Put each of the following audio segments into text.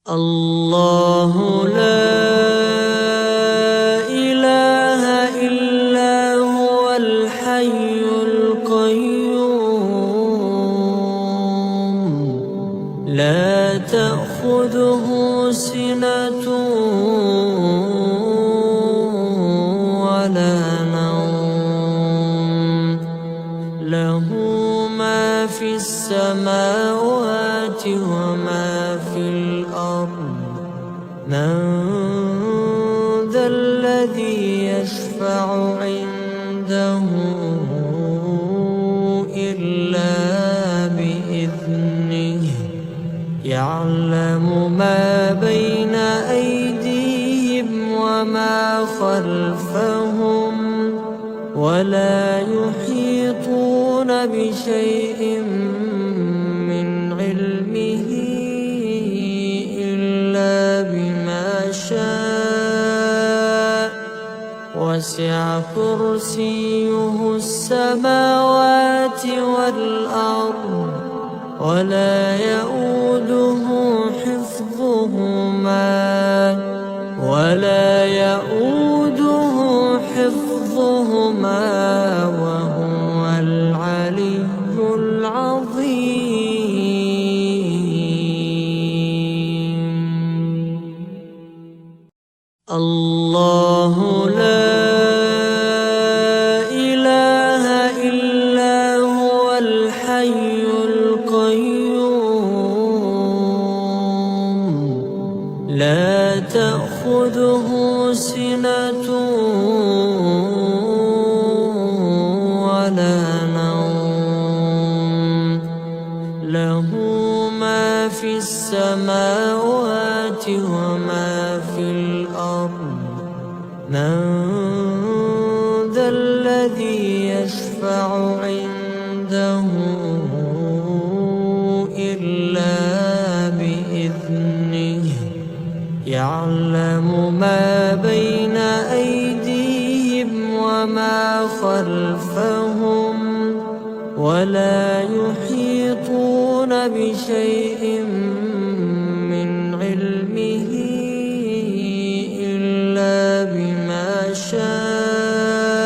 الله لا إله إلا هو الحي القيوم لا تأخذه سنة ولا نوم له ما في السماوات وما في الأرض من ذا الذي يشفع عنده إلا بإذنه يعلم ما بين أيديهم وما خلفهم ولا يحيطون بشيء من علمه إلا بما شاء وسع كرسيه السماوات والأرض ولا يؤوده حفظهما وهو العلي العظيم. الله لا إله إلا هو الحي القيوم لا تأخذه سنة ولا نوم له ما في السماوات وما في الأرض من ذا الذي يشفع عنده إلا بإذنه يعلم ما بين أيديهم وما خلفهم ولا يحيطون بشيء من علمه إلا بما شاء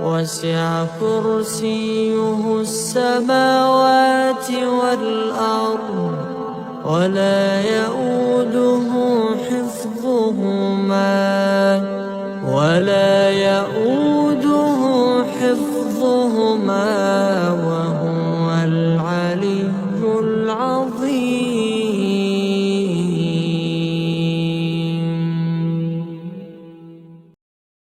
وسع كرسيه السماوات والأرض ولا يؤوده حفظهما